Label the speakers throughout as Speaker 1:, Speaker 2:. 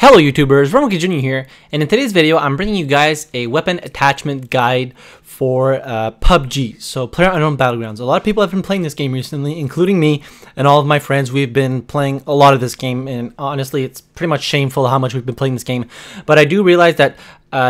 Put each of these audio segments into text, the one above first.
Speaker 1: Hello YouTubers, RogueMonkeyJr here, and in today's video I'm bringing you guys a weapon attachment guide for PUBG, so Playerunknown Battlegrounds. A lot of people have been playing this game recently, including me and all of my friends. We've been playing a lot of this game, and honestly it's pretty much shameful how much we've been playing this game, but I do realize that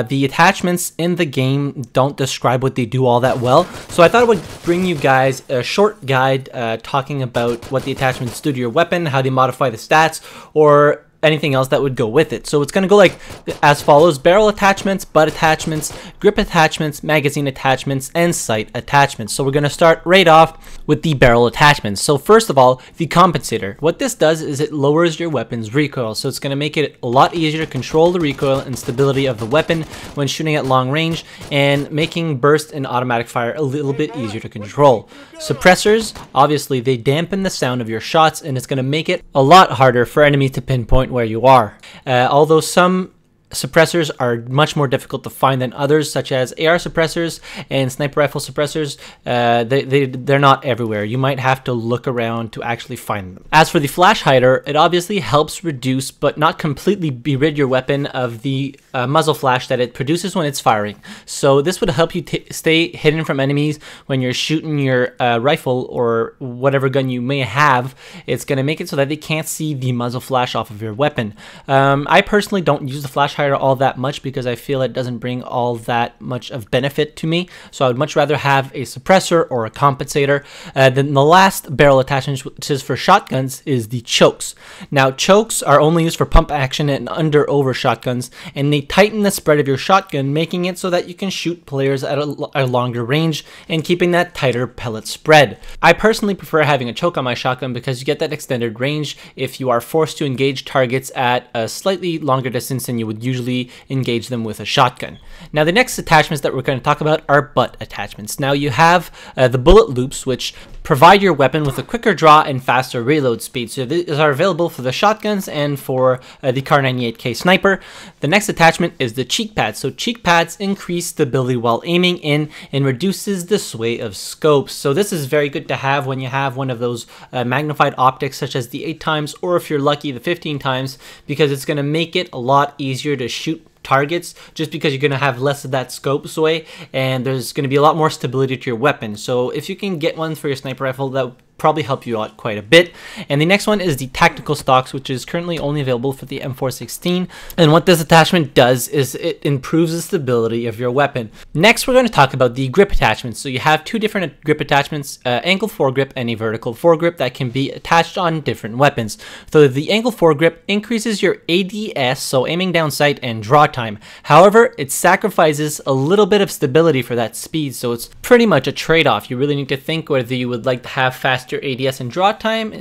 Speaker 1: the attachments in the game don't describe what they do all that well, so I thought I would bring you guys a short guide talking about what the attachments do to your weapon, how they modify the stats, or anything else that would go with it. So it's going to go like as follows: barrel attachments, butt attachments, grip attachments, magazine attachments, and sight attachments. So we're going to start right off with the barrel attachments. So first of all, the compensator. What this does is it lowers your weapon's recoil, so it's going to make it a lot easier to control the recoil and stability of the weapon when shooting at long range, and making burst and automatic fire a little bit easier to control. Suppressors, obviously they dampen the sound of your shots, and it's going to make it a lot harder for enemies to pinpoint where you are. Although some suppressors are much more difficult to find than others, such as AR suppressors and sniper rifle suppressors, they're not everywhere. You might have to look around to actually find them. As for the flash hider, it obviously helps reduce but not completely rid your weapon of the muzzle flash that it produces when it's firing. So this would help you stay hidden from enemies when you're shooting your rifle or whatever gun you may have. It's going to make it so that they can't see the muzzle flash off of your weapon. I personally don't use the flash hider all that much because I feel it doesn't bring all that much of benefit to me, so I would much rather have a suppressor or a compensator. Then the last barrel attachment, which is for shotguns, is the chokes. Now chokes are only used for pump action and over shotguns, and they tighten the spread of your shotgun, making it so that you can shoot players at a longer range and keeping that tighter pellet spread. I personally prefer having a choke on my shotgun because you get that extended range if you are forced to engage targets at a slightly longer distance than you would usually engage them with a shotgun. Now the next attachments that we're going to talk about are butt attachments. Now you have the bullet loops, which provide your weapon with a quicker draw and faster reload speed. So these are available for the shotguns and for the Kar 98K sniper. The next attachment is the cheek pads. So cheek pads increase stability while aiming in and reduces the sway of scopes. So this is very good to have when you have one of those magnified optics, such as the 8 times, or if you're lucky, the 15 times, because it's going to make it a lot easier to shoot targets, just because you're going to have less of that scope sway, and there's going to be a lot more stability to your weapon. So if you can get one for your sniper rifle, that would probably help you out quite a bit. And the next one is the tactical stocks, which is currently only available for the M416, and what this attachment does is it improves the stability of your weapon. Next, we're going to talk about the grip attachments. So you have two different grip attachments, angle foregrip and a vertical foregrip, that can be attached on different weapons. So the angle foregrip increases your ADS, so aiming down sight, and draw time. However, it sacrifices a little bit of stability for that speed, so it's pretty much a trade-off. You really need to think whether you would like to have faster ADS and draw time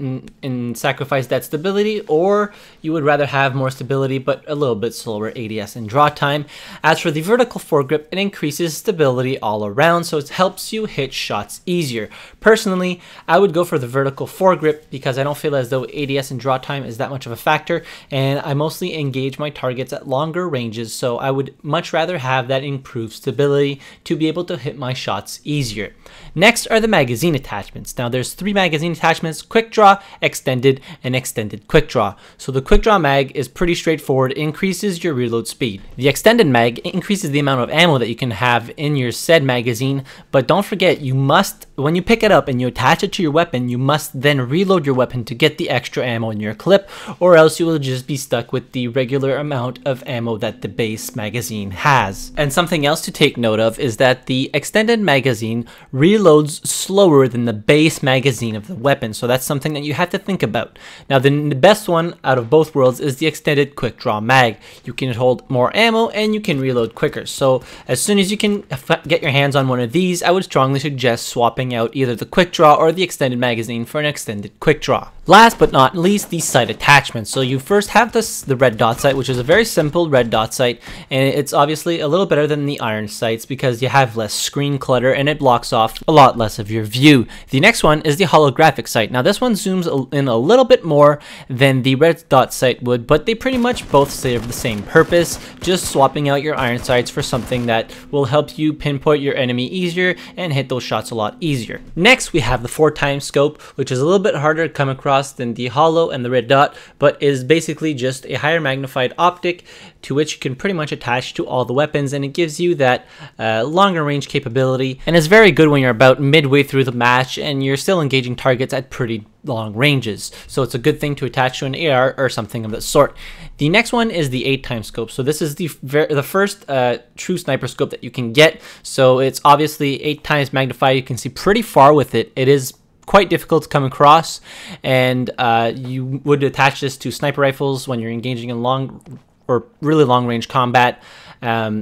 Speaker 1: and sacrifice that stability, or you would rather have more stability but a little bit slower ADS and draw time. As for the vertical foregrip, it increases stability all around, so it helps you hit shots easier. Personally, I would go for the vertical foregrip because I don't feel as though ADS and draw time is that much of a factor, and I mostly engage my targets at longer ranges, so I would much rather have that improved stability to be able to hit my shots easier. Next are the magazine attachments. Now there's 3 magazine attachments: quick draw, extended, and extended quick draw. So the quick draw mag is pretty straightforward. It increases your reload speed. The extended mag increases the amount of ammo that you can have in your said magazine, but don't forget, you must, when you pick it up and you attach it to your weapon, you must then reload your weapon to get the extra ammo in your clip, or else you will just be stuck with the regular amount of ammo that the base magazine has. And something else to take note of is that the extended magazine reloads slower than the base magazine of the weapon, so that's something that you have to think about. Now the best one out of both worlds is the extended quick draw mag. You can hold more ammo and you can reload quicker, so as soon as you can get your hands on one of these, I would strongly suggest swapping out either the quick draw or the extended magazine for an extended quick draw. Last but not least, the sight attachment. So you first have the red dot sight, which is a very simple red dot sight, and it's obviously a little better than the iron sights because you have less screen clutter and it blocks off a lot less of your view. The next one is the holographic sight. Now this one zooms in a little bit more than the red dot sight would, but they pretty much both serve the same purpose, just swapping out your iron sights for something that will help you pinpoint your enemy easier and hit those shots a lot easier. Next, we have the 4x scope, which is a little bit harder to come across across than the hollow and the red dot, but is basically just a higher magnified optic to which you can pretty much attach to all the weapons, and it gives you that longer range capability, and is very good when you're about midway through the match and you're still engaging targets at pretty long ranges. So it's a good thing to attach to an AR or something of that sort. The next one is the 8x scope. So this is the first true sniper scope that you can get. So it's obviously 8x magnified. You can see pretty far with it. It is quite difficult to come across, and you would attach this to sniper rifles when you're engaging in long or really long range combat.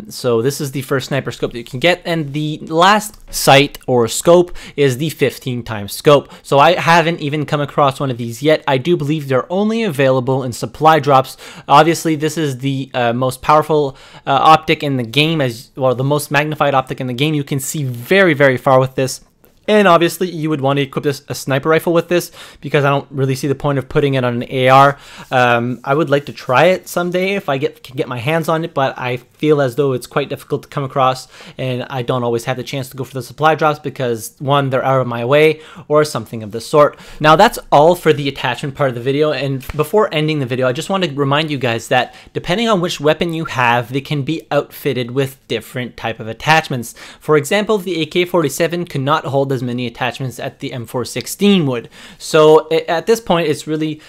Speaker 1: So this is the first sniper scope that you can get, and the last sight or scope is the 15x scope. So I haven't even come across one of these yet. I do believe they're only available in supply drops. Obviously, this is the most powerful optic in the game, as well, the most magnified optic in the game. You can see very, very far with this. And obviously, you would want to equip a sniper rifle with this, because I don't really see the point of putting it on an AR. I would like to try it someday if I can get my hands on it, but I feel as though it's quite difficult to come across, and I don't always have the chance to go for the supply drops because, one, they're out of my way or something of the sort. Now, that's all for the attachment part of the video, and before ending the video, I just want to remind you guys that depending on which weapon you have, they can be outfitted with different type of attachments. For example, the AK-47 could not hold as many attachments as the M416 would. So at this point, it's really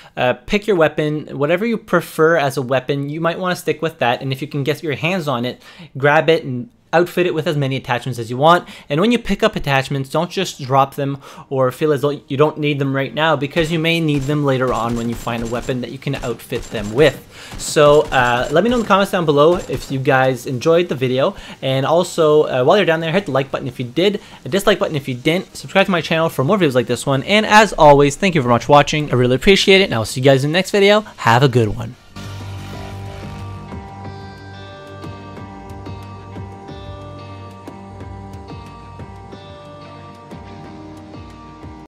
Speaker 1: pick your weapon, whatever you prefer as a weapon. You might want to stick with that, and if you can get your hands on it, grab it and outfit it with as many attachments as you want. And when you pick up attachments, don't just drop them or feel as though you don't need them right now, because you may need them later on when you find a weapon that you can outfit them with. So let me know in the comments down below if you guys enjoyed the video, and also while you're down there, hit the like button if you did, a dislike button if you didn't, subscribe to my channel for more videos like this one, and as always, thank you very much for watching. I really appreciate it, and I'll see you guys in the next video. Have a good one.